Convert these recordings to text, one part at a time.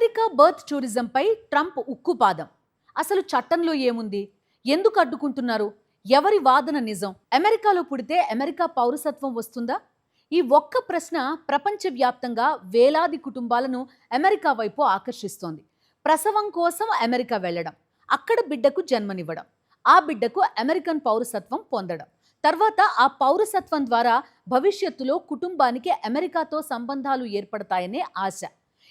America birth టూరిజంపై Trump ఉక్కుపాదం. అసలు చట్టంలో ఏముంది? ఎందుకు అడ్డుకుంటున్నారు? ఎవరి వాదన నిజం? అమెరికాలో పుడితే అమెరికా పౌరసత్వం వస్తుందా? ఈ ఒక్క ప్రశ్న ప్రపంచవ్యాప్తంగా వేలాది కుటుంబాలను అమెరికా వైపు ఆకర్షిస్తోంది. ప్రసవం కోసం అమెరికా వెళ్ళడం, అక్కడ బిడ్డకు జన్మనివ్వడం, ఆ బిడ్డకు అమెరికన్ పౌరసత్వం పొందడం, తర్వాత ఆ పౌరసత్వం ద్వారా భవిష్యత్తులో కుటుంబానికి అమెరికాతో సంబంధాలు ఏర్పడతాయనే ఆశ.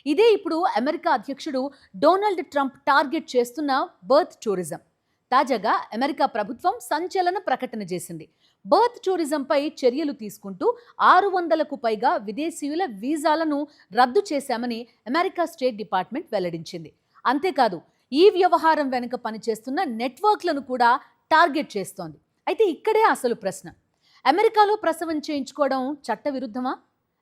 ఇదే ఇప్పుడు అమెరికా అధ్యక్షుడు డొనాల్డ్ ట్రంప్ టార్గెట్ చేస్తున్న బర్త్ టూరిజం. తాజాగా అమెరికా ప్రభుత్వం సంచలన ప్రకటన చేసింది. బర్త్ టూరిజంపై చర్యలు తీసుకుంటూ 600కు పైగా విదేశీయుల వీసాలను రద్దు చేశామని అమెరికా స్టేట్ డిపార్ట్మెంట్ వెల్లడించింది. అంతేకాదు, ఈ వ్యవహారం వెనుక పనిచేస్తున్న నెట్వర్క్లను కూడా టార్గెట్ చేస్తోంది. అయితే ఇక్కడే అసలు ప్రశ్న: అమెరికాలో ప్రసవం చేయించుకోవడం చట్టవిరుద్ధమా?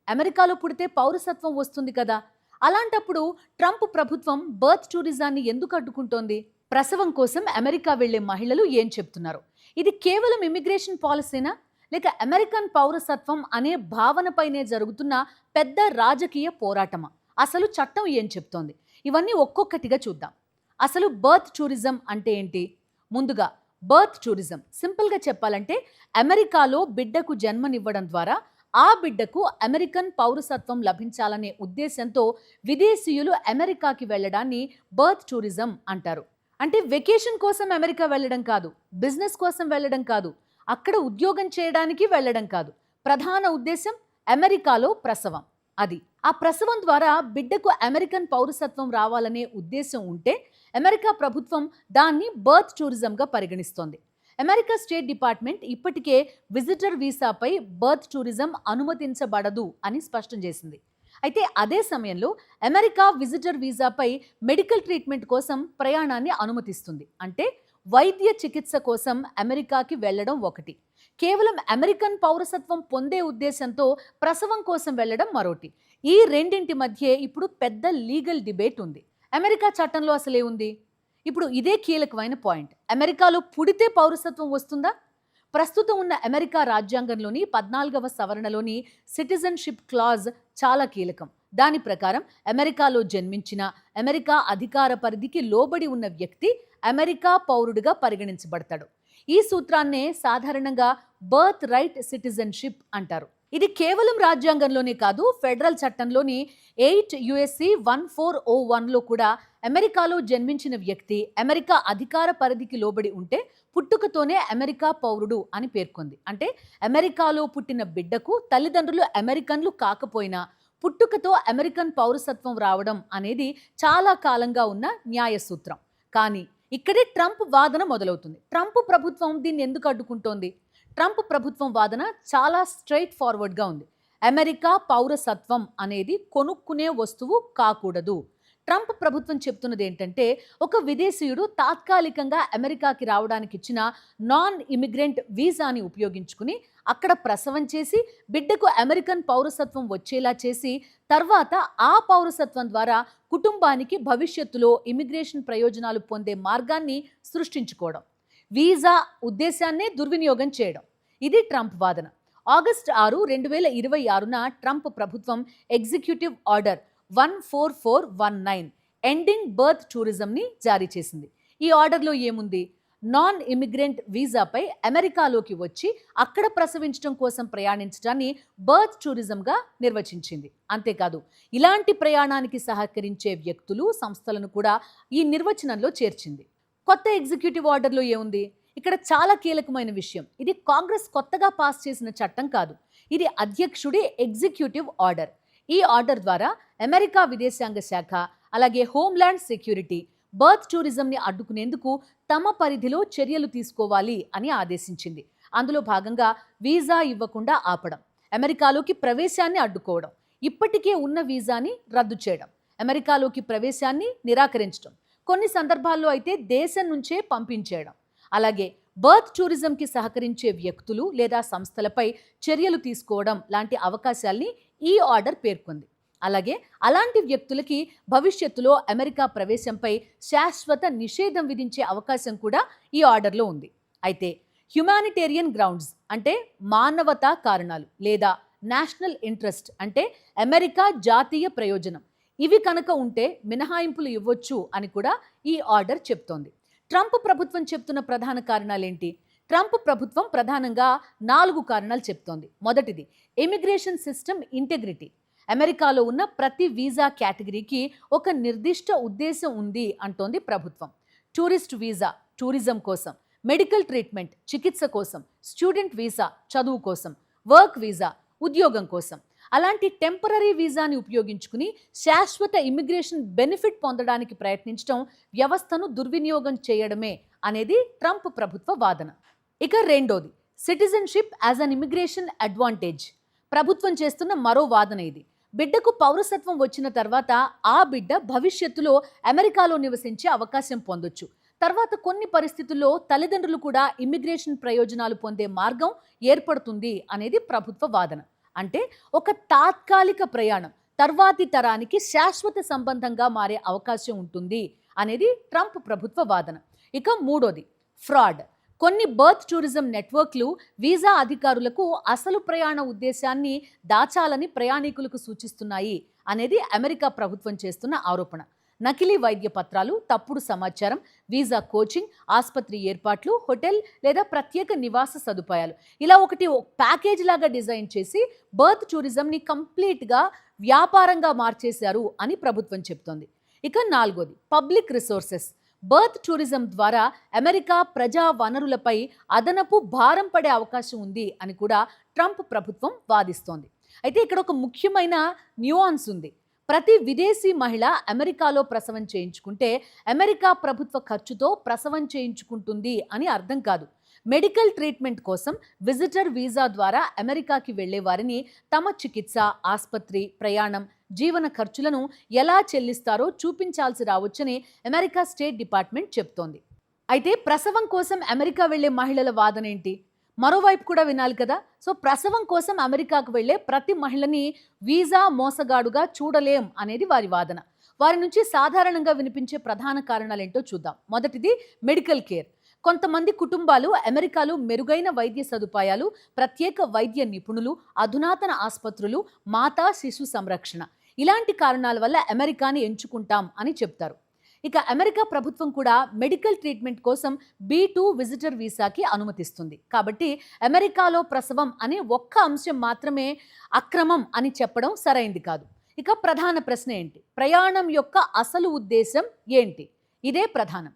అమెరికాలో పుడితే పౌరసత్వం వస్తుంది కదా. అలాంటప్పుడు ట్రంప్ ప్రభుత్వం బర్త్ టూరిజాన్ని ఎందుకు అడ్డుకుంటోంది? ప్రసవం కోసం అమెరికా వెళ్లే మహిళలు ఏం చెప్తున్నారు? ఇది కేవలం ఇమిగ్రేషన్ పాలసీనా, లేక అమెరికన్ పౌరసత్వం అనే భావనపైనే జరుగుతున్న పెద్ద రాజకీయ పోరాటమా? అసలు చట్టం ఏం చెప్తోంది? ఇవన్నీ ఒక్కొక్కటిగా చూద్దాం. అసలు బర్త్ టూరిజం అంటే ఏంటి? ముందుగా, బర్త్ టూరిజం సింపుల్గా చెప్పాలంటే అమెరికాలో బిడ్డకు జన్మనివ్వడం ద్వారా ఆ బిడ్డకు అమెరికన్ పౌరసత్వం లభించాలనే ఉద్దేశంతో విదేశీయులు అమెరికాకి వెళ్ళడాన్ని బర్త్ టూరిజం అంటారు. అంటే వెకేషన్ కోసం అమెరికా వెళ్ళడం కాదు, బిజినెస్ కోసం వెళ్ళడం కాదు, అక్కడ ఉద్యోగం చేయడానికి వెళ్ళడం కాదు. ప్రధాన ఉద్దేశం అమెరికాలో ప్రసవం. అది ఆ ప్రసవం ద్వారా బిడ్డకు అమెరికన్ పౌరసత్వం రావాలనే ఉద్దేశం ఉంటే అమెరికా ప్రభుత్వం దాన్ని బర్త్ టూరిజంగా పరిగణిస్తోంది. అమెరికా స్టేట్ డిపార్ట్మెంట్ ఇప్పటికే విజిటర్ వీసాపై బర్త్ టూరిజం అనుమతించబడదు అని స్పష్టం చేసింది. అయితే అదే సమయంలో అమెరికా విజిటర్ వీసాపై మెడికల్ ట్రీట్మెంట్ కోసం ప్రయాణాన్ని అనుమతిస్తుంది. అంటే వైద్య చికిత్స కోసం అమెరికాకి వెళ్ళడం ఒకటి, కేవలం అమెరికన్ పౌరసత్వం పొందే ఉద్దేశంతో ప్రసవం కోసం వెళ్ళడం మరోటి. ఈ రెండింటి మధ్య ఇప్పుడు పెద్ద లీగల్ డిబేట్ ఉంది. అమెరికా చట్టంలో అసలే ఉంది? ఇప్పుడు ఇదే కీలకమైన పాయింట్. అమెరికాలో పుడితే పౌరసత్వం వస్తుందా? ప్రస్తుతం ఉన్న అమెరికా రాజ్యాంగంలోని 14వ సవరణలోని సిటిజన్షిప్ క్లాజ్ చాలా కీలకం. దాని ప్రకారం అమెరికాలో జన్మించిన, అమెరికా అధికార పరిధికి లోబడి ఉన్న వ్యక్తి అమెరికా పౌరుడిగా పరిగణించబడతాడు. ఈ సూత్రాన్నే సాధారణంగా బర్త్ రైట్ సిటిజన్షిప్ అంటారు. ఇది కేవలం రాజ్యాంగంలోనే కాదు, ఫెడరల్ చట్టంలోని 8 USC 1401లో కూడా అమెరికాలో జన్మించిన వ్యక్తి అమెరికా అధికార పరిధికి లోబడి ఉంటే పుట్టుకతోనే అమెరికా పౌరుడు అని పేర్కొంది. అంటే అమెరికాలో పుట్టిన బిడ్డకు తల్లిదండ్రులు అమెరికన్లు కాకపోయినా పుట్టుకతో అమెరికన్ పౌరసత్వం రావడం అనేది చాలా కాలంగా ఉన్న న్యాయ సూత్రం. కానీ ఇక్కడే ట్రంప్ వాదన మొదలవుతుంది. ట్రంప్ ప్రభుత్వం దీన్ని ఎందుకు అడ్డుకుంటోంది? ట్రంప్ ప్రభుత్వం వాదన చాలా స్ట్రైట్ ఫార్వర్డ్గా ఉంది. అమెరికా పౌరసత్వం అనేది కొనుక్కునే వస్తువు కాకూడదు. ట్రంప్ ప్రభుత్వం చెప్తున్నది ఏంటంటే, ఒక విదేశీయుడు తాత్కాలికంగా అమెరికాకి రావడానికి ఇచ్చిన నాన్ ఇమిగ్రెంట్ వీసాని ఉపయోగించుకుని అక్కడ ప్రసవం చేసి బిడ్డకు అమెరికన్ పౌరసత్వం వచ్చేలా చేసి తర్వాత ఆ పౌరసత్వం ద్వారా కుటుంబానికి భవిష్యత్తులో ఇమిగ్రేషన్ ప్రయోజనాలు పొందే మార్గాన్ని సృష్టించుకోవడం, వీసా ఉద్దేశాన్నే దుర్వినియోగం చేయడం. ఇది ట్రంప్ వాదన. ఆగస్టు 6, 2026న ట్రంప్ ప్రభుత్వం ఎగ్జిక్యూటివ్ ఆర్డర్ 14419 ఎండింగ్ బర్త్ టూరిజంని జారీ చేసింది. ఈ ఆర్డర్లో ఏముంది? నాన్ ఇమిగ్రెంట్ వీసాపై అమెరికాలోకి వచ్చి అక్కడ ప్రసవించడం కోసం ప్రయాణించడాన్ని బర్త్ టూరిజంగా నిర్వచించింది. అంతేకాదు, ఇలాంటి ప్రయాణానికి సహకరించే వ్యక్తులు, సంస్థలను కూడా ఈ నిర్వచనంలో చేర్చింది. కొత్త ఎగ్జిక్యూటివ్ ఆర్డర్లో ఏముంది? ఇక్కడ చాలా కీలకమైన విషయం. ఇది కాంగ్రెస్ కొత్తగా పాస్ చేసిన చట్టం కాదు, ఇది అధ్యక్షుడి ఎగ్జిక్యూటివ్ ఆర్డర్. ఈ ఆర్డర్ ద్వారా అమెరికా విదేశాంగ శాఖ, అలాగే హోమ్ల్యాండ్ సెక్యూరిటీ బర్త్ టూరిజంని అడ్డుకునేందుకు తమ పరిధిలో చర్యలు తీసుకోవాలి అని ఆదేశించింది. అందులో భాగంగా వీసా ఇవ్వకుండా ఆపడం, అమెరికాలోకి ప్రవేశాన్ని అడ్డుకోవడం, ఇప్పటికే ఉన్న వీసాని రద్దు చేయడం, అమెరికాలోకి ప్రవేశాన్ని నిరాకరించడం, కొన్ని సందర్భాల్లో అయితే దేశం నుంచే పంపించేయడం, అలాగే బర్త్ టూరిజంకి సహకరించే వ్యక్తులు లేదా సంస్థలపై చర్యలు తీసుకోవడం లాంటి అవకాశాల్ని ఈ ఆర్డర్ పేర్కొంది. అలాగే అలాంటి వ్యక్తులకి భవిష్యత్తులో అమెరికా ప్రవేశంపై శాశ్వత నిషేధం విధించే అవకాశం కూడా ఈ ఆర్డర్లో ఉంది. అయితే హ్యుమానిటేరియన్ గ్రౌండ్స్ అంటే మానవతా కారణాలు లేదా నేషనల్ ఇంట్రెస్ట్ అంటే అమెరికా జాతీయ ప్రయోజనం, ఇవి కనుక ఉంటే మినహాయింపులు ఇవ్వొచ్చు అని కూడా ఈ ఆర్డర్ చెప్తోంది. ట్రంప్ ప్రభుత్వం చెప్తున్న ప్రధాన కారణాలేంటి? ట్రంప్ ప్రభుత్వం ప్రధానంగా 4 కారణాలు చెప్తోంది. మొదటిది, ఇమిగ్రేషన్ సిస్టమ్ ఇంటెగ్రిటీ. అమెరికాలో ఉన్న ప్రతి వీసా కేటగిరీకి ఒక నిర్దిష్ట ఉద్దేశం ఉంది అంటోంది ప్రభుత్వం. టూరిస్ట్ వీసా టూరిజం కోసం, మెడికల్ ట్రీట్మెంట్ చికిత్స కోసం, స్టూడెంట్ వీసా చదువు కోసం, వర్క్ వీసా ఉద్యోగం కోసం. అలాంటి టెంపరరీ వీసాని ఉపయోగించుకుని శాశ్వత ఇమిగ్రేషన్ బెనిఫిట్ పొందడానికి ప్రయత్నించడం వ్యవస్థను దుర్వినియోగం చేయడమే అనేది ట్రంప్ ప్రభుత్వ వాదన. ఇక రెండోది, citizenship as an immigration advantage. ప్రభుత్వం చేస్తున్న మరో వాదన ఇది. బిడ్డకు పౌరసత్వం వచ్చిన తర్వాత ఆ బిడ్డ భవిష్యత్తులో అమెరికాలో నివసించే అవకాశం పొందొచ్చు. తర్వాత కొన్ని పరిస్థితుల్లో తల్లిదండ్రులు కూడా ఇమిగ్రేషన్ ప్రయోజనాలు పొందే మార్గం ఏర్పడుతుంది అనేది ప్రభుత్వ వాదన. అంటే ఒక తాత్కాలిక ప్రయాణం తర్వాతి తరానికి శాశ్వత సంబంధంగా మారే అవకాశం ఉంటుంది అనేది ట్రంప్ ప్రభుత్వ వాదన. ఇక మూడోది, ఫ్రాడ్. కొన్ని బర్త్ టూరిజం నెట్వర్క్లు వీసా అధికారులకు అసలు ప్రయాణ ఉద్దేశాన్ని దాచాలని ప్రయాణికులకు సూచిస్తున్నాయి అనేది అమెరికా ప్రభుత్వం చేస్తున్న ఆరోపణ. నకిలీ వైద్య పత్రాలు, తప్పుడు సమాచారం, వీసా కోచింగ్, ఆసుపత్రి ఏర్పాట్లు, హోటల్ లేదా ప్రత్యేక నివాస సదుపాయాలు, ఇలా ఒకటి ప్యాకేజ్ లాగా డిజైన్ చేసి బర్త్ టూరిజంని కంప్లీట్గా వ్యాపారంగా మార్చేశారు అని ప్రభుత్వం చెప్తోంది. ఇక నాలుగోది, పబ్లిక్ రిసోర్సెస్. బర్త్ టూరిజం ద్వారా అమెరికా ప్రజా వనరులపై అదనపు భారం పడే అవకాశం ఉంది అని కూడా ట్రంప్ ప్రభుత్వం వాదిస్తోంది. అయితే ఇక్కడ ఒక ముఖ్యమైన న్యూయాన్స్ ఉంది. ప్రతి విదేశీ మహిళ అమెరికాలో ప్రసవం చేయించుకుంటే అమెరికా ప్రభుత్వ ఖర్చుతో ప్రసవం చేయించుకుంటుంది అని అర్థం కాదు. మెడికల్ ట్రీట్మెంట్ కోసం విజిటర్ వీసా ద్వారా అమెరికాకి వెళ్లే వారిని తమ చికిత్స, ఆసుపత్రి, ప్రయాణం, జీవన ఖర్చులను ఎలా చెల్లిస్తారో చూపించాల్సి రావచ్చని అమెరికా స్టేట్ డిపార్ట్మెంట్ చెప్తోంది. అయితే ప్రసవం కోసం అమెరికా వెళ్లే మహిళల వాదన ఏంటి? మరోవైపు కూడా వినాలి కదా. సో ప్రసవం కోసం అమెరికాకు వెళ్లే ప్రతి మహిళని వీసా మోసగాడుగా చూడలేం అనేది వారి వాదన. వారి నుంచి సాధారణంగా వినిపించే ప్రధాన కారణాలు ఏంటో చూద్దాం. మొదటిది, మెడికల్ కేర్. కొంతమంది కుటుంబాలు అమెరికాలో మెరుగైన వైద్య సదుపాయాలు, ప్రత్యేక వైద్య నిపుణులు, అధునాతన ఆసుపత్రులు, మాతా శిశు సంరక్షణ, ఇలాంటి కారణాల వల్ల అమెరికాని ఎంచుకుంటాం అని చెప్తారు. ఇక అమెరికా ప్రభుత్వం కూడా మెడికల్ ట్రీట్మెంట్ కోసం B2 విజిటర్ వీసాకి అనుమతిస్తుంది. కాబట్టి అమెరికాలో ప్రసవం అనే ఒక్క అంశం మాత్రమే అక్రమం అని చెప్పడం సరైంది కాదు. ఇక ప్రధాన ప్రశ్న ఏంటి? ప్రయాణం యొక్క అసలు ఉద్దేశం ఏంటి? ఇదే ప్రధానం.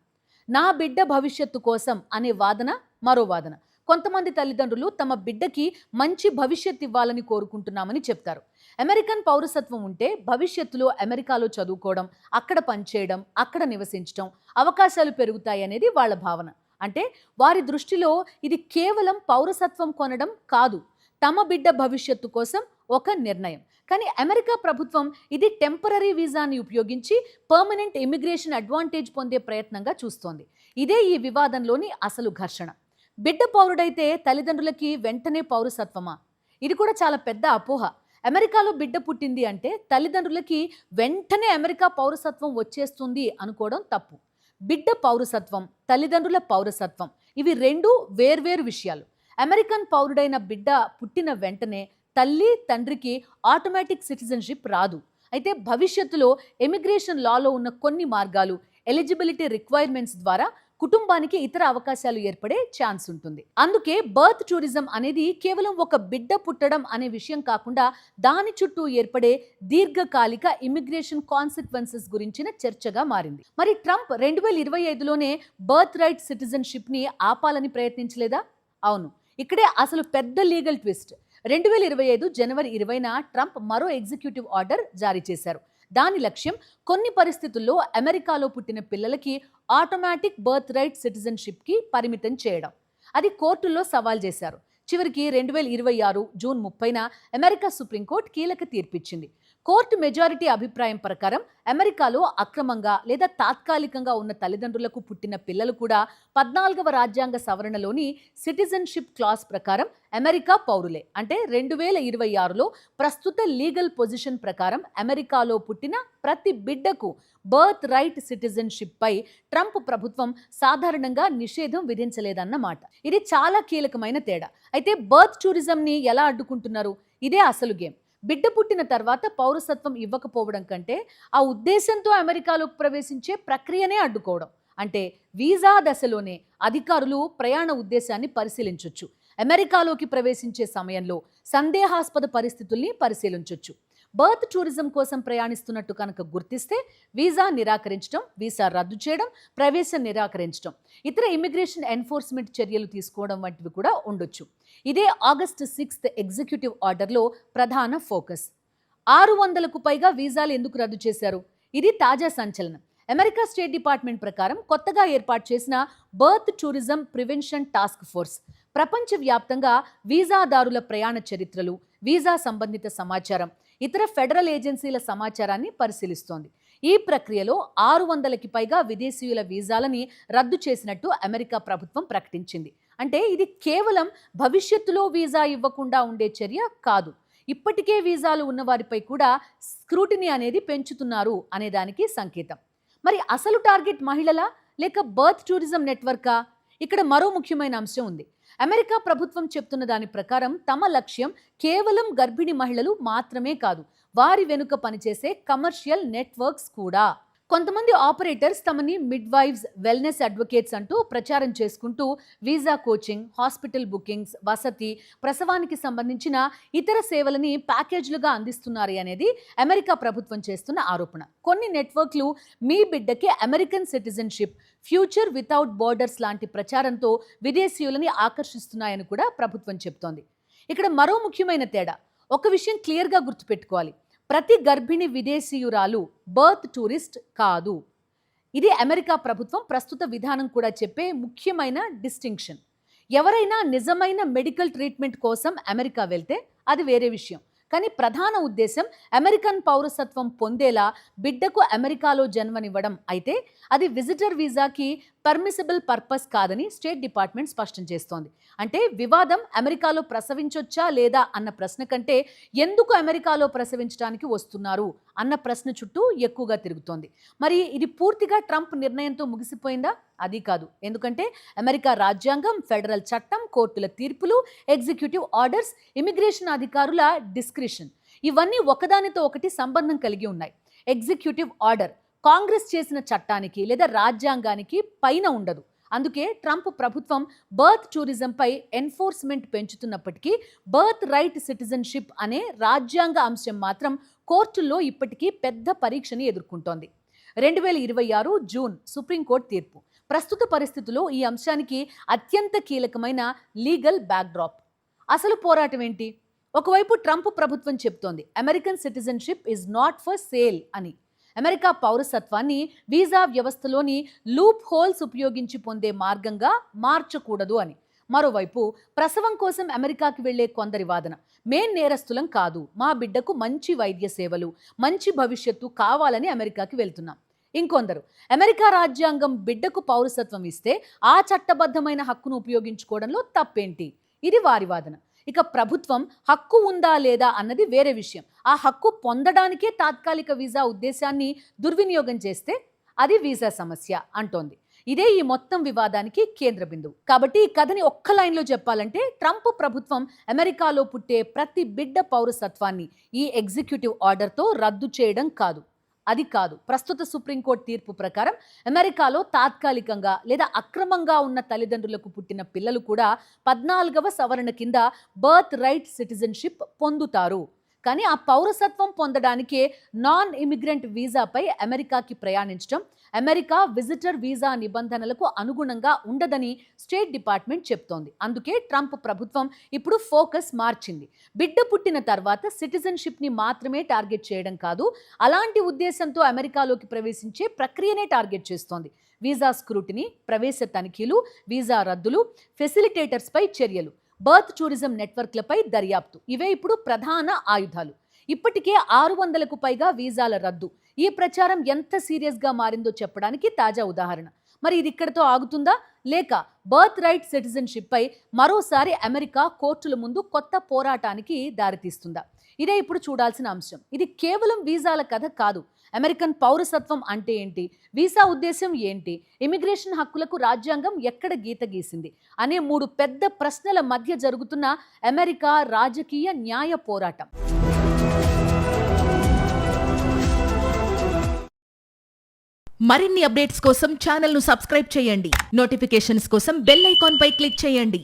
నా బిడ్డ భవిష్యత్తు కోసం అనే వాదన మరో వాదన. కొంతమంది తల్లిదండ్రులు తమ బిడ్డకి మంచి భవిష్యత్తు ఇవ్వాలని కోరుకుంటున్నామని చెప్తారు. అమెరికన్ పౌరసత్వం ఉంటే భవిష్యత్తులో అమెరికాలో చదువుకోవడం, అక్కడ పనిచేయడం, అక్కడ నివసించడం అవకాశాలు పెరుగుతాయి అనేది వాళ్ళ భావన. అంటే వారి దృష్టిలో ఇది కేవలం పౌరసత్వం కొనడం కాదు, తమ బిడ్డ భవిష్యత్తు కోసం ఒక నిర్ణయం. కానీ అమెరికా ప్రభుత్వం ఇది టెంపరరీ వీసాని ఉపయోగించి పర్మనెంట్ ఇమిగ్రేషన్ అడ్వాంటేజ్ పొందే ప్రయత్నంగా చూస్తోంది. ఇదే ఈ వివాదంలోని అసలు ఘర్షణ. బిడ్డ పౌరుడైతే తల్లిదండ్రులకి వెంటనే పౌరసత్వమా? ఇది కూడా చాలా పెద్ద అపోహ. అమెరికాలో బిడ్డ పుట్టింది అంటే తల్లిదండ్రులకి వెంటనే అమెరికా పౌరసత్వం వచ్చేస్తుంది అనుకోవడం తప్పు. బిడ్డ పౌరసత్వం, తల్లిదండ్రుల పౌరసత్వం ఇవి రెండు వేర్వేరు విషయాలు. అమెరికన్ పౌరుడైన బిడ్డ పుట్టిన వెంటనే తల్లి, తండ్రికి ఆటోమేటిక్ సిటిజన్షిప్ రాదు. అయితే భవిష్యత్తులో ఎమిగ్రేషన్ లాలో ఉన్న కొన్ని మార్గాలు, ఎలిజిబిలిటీ రిక్వైర్మెంట్స్ ద్వారా కుటుంబానికి ఇతర అవకాశాలు ఏర్పడే ఛాన్స్ ఉంటుంది. అందుకే బర్త్ టూరిజం అనేది కేవలం ఒక బిడ్డ పుట్టడం అనే విషయం కాకుండా దాని చుట్టూ ఏర్పడే దీర్ఘకాలిక ఇమిగ్రేషన్ కాన్సిక్వెన్సెస్ గురించిన చర్చగా మారింది. మరి ట్రంప్ 2025లోనే బర్త్ రైట్ సిటిజన్షిప్ ని ఆపాలని ప్రయత్నించలేదా? అవును, ఇక్కడే అసలు పెద్ద లీగల్ ట్విస్ట్. 2025 జనవరి 20న ట్రంప్ మరో ఎగ్జిక్యూటివ్ ఆర్డర్ జారీ చేశారు. దాని లక్ష్యం కొన్ని పరిస్థితుల్లో అమెరికాలో పుట్టిన పిల్లలకి ఆటోమేటిక్ బర్త్ రైట్ సిటిజన్షిప్కి పరిమితం చేయడం. అది కోర్టుల్లో సవాల్ చేశారు. చివరికి 2026 జూన్ 30న అమెరికా సుప్రీంకోర్టు కీలక తీర్పిచ్చింది. కోర్టు మెజారిటీ అభిప్రాయం ప్రకారం అమెరికాలో అక్రమంగా లేదా తాత్కాలికంగా ఉన్న తల్లిదండ్రులకు పుట్టిన పిల్లలు కూడా 14వ రాజ్యాంగ సవరణలోని సిటిజన్షిప్ క్లాస్ ప్రకారం అమెరికా పౌరులే. అంటే 2026లో ప్రస్తుత లీగల్ పొజిషన్ ప్రకారం అమెరికాలో పుట్టిన ప్రతి బిడ్డకు బర్త్ రైట్ సిటిజన్షిప్ పై ట్రంప్ ప్రభుత్వం సాధారణంగా నిషేధం విధించలేదన్నమాట. ఇది చాలా కీలకమైన తేడా. అయితే బర్త్ టూరిజంని ఎలా అడ్డుకుంటున్నారు? ఇదే అసలు గేమ్. బిడ్డ పుట్టిన తర్వాత పౌరసత్వం ఇవ్వకపోవడం కంటే ఆ ఉద్దేశంతో అమెరికాలోకి ప్రవేశించే ప్రక్రియనే అడ్డుకోవడం. అంటే వీసా దశలోనే అధికారులు ప్రయాణ ఉద్దేశాన్ని పరిశీలించొచ్చు. అమెరికాలోకి ప్రవేశించే సమయంలో సందేహాస్పద పరిస్థితుల్ని పరిశీలించొచ్చు. బర్త్ టూరిజం కోసం ప్రయాణిస్తున్నట్టు కనుక గుర్తిస్తే వీసా నిరాకరించడం, వీసా రద్దు చేయడం, ప్రవేశం నిరాకరించడం, ఇతర ఇమిగ్రేషన్ ఎన్ఫోర్స్మెంట్ చర్యలు తీసుకోవడం వంటివి కూడా ఉండొచ్చు. ఇదే ఆగస్టు 6 ఎగ్జిక్యూటివ్ ఆర్డర్లో ప్రధాన ఫోకస్. 600కు పైగా వీసాలు ఎందుకు రద్దు చేశారు? ఇది తాజా సంచలనం. అమెరికా స్టేట్ డిపార్ట్మెంట్ ప్రకారం కొత్తగా ఏర్పాటు చేసిన birth tourism prevention task force ప్రపంచవ్యాప్తంగా వీసాదారుల ప్రయాణ చరిత్రలు, వీసా సంబంధిత సమాచారం, ఇతర ఫెడరల్ ఏజెన్సీల సమాచారాన్ని పరిశీలిస్తోంది. ఈ ప్రక్రియలో 600కి పైగా విదేశీయుల వీసాలని రద్దు చేసినట్టు అమెరికా ప్రభుత్వం ప్రకటించింది. అంటే ఇది కేవలం భవిష్యత్తులో వీసా ఇవ్వకుండా ఉండే చర్య కాదు. ఇప్పటికే వీసాలు ఉన్నవారిపై కూడా స్క్రూటినీ అనేది పెంచుతున్నారు అనేదానికి సంకేతం. మరి అసలు టార్గెట్ మహిళలా లేక బర్త్ టూరిజం నెట్వర్కా? ఇక్కడ మరో ముఖ్యమైన అంశం ఉంది. అమెరికా ప్రభుత్వం చెప్తున్న దాని ప్రకారం తమ లక్ష్యం కేవలం గర్భిణీ మహిళలు మాత్రమే కాదు, వారి వెనుక పనిచేసే కమర్షియల్ నెట్వర్క్స్ కూడా. కొంతమంది ఆపరేటర్స్ తమని మిడ్ వైఫ్స్, వెల్నెస్ అడ్వకేట్స్ అంటూ ప్రచారం చేసుకుంటూ వీసా కోచింగ్, హాస్పిటల్ బుకింగ్స్, వసతి, ప్రసవానికి సంబంధించిన ఇతర సేవలని ప్యాకేజ్లుగా అందిస్తున్నారు అనేది అమెరికా ప్రభుత్వం చేస్తున్న ఆరోపణ. కొన్ని నెట్వర్క్లు మీ బిడ్డకి American citizenship, future without borders లాంటి ప్రచారంతో విదేశీయులని ఆకర్షిస్తున్నాయని కూడా ప్రభుత్వం చెప్తోంది. ఇక్కడ మరో ముఖ్యమైన తేడా, ఒక విషయం క్లియర్గా గుర్తుపెట్టుకోవాలి. ప్రతి గర్భిణి విదేశీయురాలు బర్త్ టూరిస్ట్ కాదు. ఇది అమెరికా ప్రభుత్వం ప్రస్తుత విధానం కూడా చెప్పే ముఖ్యమైన డిస్టింక్షన్. ఎవరైనా నిజమైన మెడికల్ ట్రీట్మెంట్ కోసం అమెరికా వెళ్తే అది వేరే విషయం. కానీ ప్రధాన ఉద్దేశం అమెరికన్ పౌరసత్వం పొందేలా బిడ్డకు అమెరికాలో జన్మనివ్వడం అయితే అది విజిటర్ వీసాకి పర్మిసిబుల్ పర్పస్ కాదని స్టేట్ డిపార్ట్మెంట్ స్పష్టం చేస్తోంది. అంటే వివాదం అమెరికాలో ప్రసవించొచ్చా లేదా అన్న ప్రశ్న కంటే ఎందుకు అమెరికాలో ప్రసవించడానికి వస్తున్నారు అన్న ప్రశ్న చుట్టూ ఎక్కువగా తిరుగుతోంది. మరి ఇది పూర్తిగా ట్రంప్ నిర్ణయంతో ముగిసిపోయిందా? అది కాదు. ఎందుకంటే అమెరికా రాజ్యాంగం, ఫెడరల్ చట్టం, కోర్టుల తీర్పులు, ఎగ్జిక్యూటివ్ ఆర్డర్స్, ఇమిగ్రేషన్ అధికారుల డిస్క్రిషన్ ఇవన్నీ ఒకదానితో ఒకటి సంబంధం కలిగి ఉన్నాయి. ఎగ్జిక్యూటివ్ ఆర్డర్ కాంగ్రెస్ చేసిన చట్టానికి లేదా రాజ్యాంగానికి పైన ఉండదు. అందుకే ట్రంప్ ప్రభుత్వం బర్త్ టూరిజంపై ఎన్ఫోర్స్మెంట్ పెంచుతున్నప్పటికీ బర్త్ రైట్ సిటిజన్షిప్ అనే రాజ్యాంగ అంశం మాత్రం కోర్టుల్లో ఇప్పటికీ పెద్ద పరీక్షని ఎదుర్కొంటోంది. 2026 జూన్ సుప్రీంకోర్టు తీర్పు ప్రస్తుత పరిస్థితుల్లో ఈ అంశానికి అత్యంత కీలకమైన లీగల్ బ్యాక్డ్రాప్. అసలు పోరాటం ఏంటి? ఒకవైపు ట్రంప్ ప్రభుత్వం చెప్తోంది American citizenship is not for sale అని. అమెరికా పౌరసత్వాన్ని వీసా వ్యవస్థలోని లూప్ హోల్స్ ఉపయోగించి పొందే మార్గంగా మార్చకూడదు అని. మరోవైపు ప్రసవం కోసం అమెరికాకి వెళ్లే కొందరి వాదన, మేం నేరస్తులం కాదు, మా బిడ్డకు మంచి వైద్య సేవలు, మంచి భవిష్యత్తు కావాలని అమెరికాకి వెళ్తున్నాం. ఇంకొందరు అమెరికా రాజ్యాంగం బిడ్డకు పౌరసత్వం ఇస్తే ఆ చట్టబద్ధమైన హక్కును ఉపయోగించుకోవడంలో తప్పేంటి? ఇది వారి వాదన. ఇక ప్రభుత్వం హక్కు ఉందా లేదా అన్నది వేరే విషయం. ఆ హక్కు పొందడానికే తాత్కాలిక వీసా ఉద్దేశాన్ని దుర్వినియోగం చేస్తే అది వీసా సమస్య అంటోంది. ఇదే ఈ మొత్తం వివాదానికి కేంద్ర బిందువు. కాబట్టి ఈ కథని ఒక్క లైన్లో చెప్పాలంటే ట్రంప్ ప్రభుత్వం అమెరికాలో పుట్టే ప్రతి బిడ్డ పౌరసత్వాన్ని ఈ ఎగ్జిక్యూటివ్ ఆర్డర్తో రద్దు చేయడం కాదు. అది కాదు. ప్రస్తుత సుప్రీంకోర్టు తీర్పు ప్రకారం అమెరికాలో తాత్కాలికంగా లేదా అక్రమంగా ఉన్న తల్లిదండ్రులకు పుట్టిన పిల్లలు కూడా 14వ సవరణ కింద బర్త్ రైట్ సిటిజన్షిప్ పొందుతారు. కానీ ఆ పౌరసత్వం పొందడానికే నాన్ ఇమిగ్రెంట్ వీసాపై అమెరికాకి ప్రయాణించడం అమెరికా విజిటర్ వీసా నిబంధనలకు అనుగుణంగా ఉండదని స్టేట్ డిపార్ట్మెంట్ చెప్తోంది. అందుకే ట్రంప్ ప్రభుత్వం ఇప్పుడు ఫోకస్ మార్చింది. బిడ్డ పుట్టిన తర్వాత సిటిజన్షిప్ని మాత్రమే టార్గెట్ చేయడం కాదు, అలాంటి ఉద్దేశంతో అమెరికాలోకి ప్రవేశించే ప్రక్రియనే టార్గెట్ చేస్తోంది. వీసా స్క్రూటినీ, ప్రవేశ తనిఖీలు, వీసా రద్దులు, ఫెసిలిటేటర్స్పై చర్యలు, బర్త్ టూరిజం నెట్వర్క్లపై దర్యాప్తు ఇవే ఇప్పుడు ప్రధాన ఆయుధాలు. ఇప్పటికే 600కు పైగా వీసాల రద్దు. ఈ ప్రచారం ఎంత సీరియస్గా మారిందో చెప్పడానికి తాజా ఉదాహరణ. మరి ఇది ఇక్కడితో ఆగుతుందా, లేక బర్త్ రైట్ సిటిజన్షిప్ పై మరోసారి అమెరికా కోర్టుల ముందు కొత్త పోరాటానికి దారితీస్తుందా? ఇదే ఇప్పుడు చూడాల్సిన అంశం. ఇది కేవలం వీసాల కథ కాదు. అమెరికన్ పౌరసత్వం అంటే ఏంటి, వీసా ఉద్దేశం ఏంటి, ఇమిగ్రేషన్ హక్కులకు రాజ్యాంగం ఎక్కడ గీత గీసింది అనే 3 పెద్ద ప్రశ్నల మధ్య జరుగుతున్న అమెరికా రాజకీయ న్యాయ పోరాటం. మరిన్ని అప్డేట్స్ కోసం ఛానల్ ను సబ్స్క్రైబ్ చేయండి. నోటిఫికేషన్స్ కోసం బెల్ ఐకాన్ పై క్లిక్ చేయండి.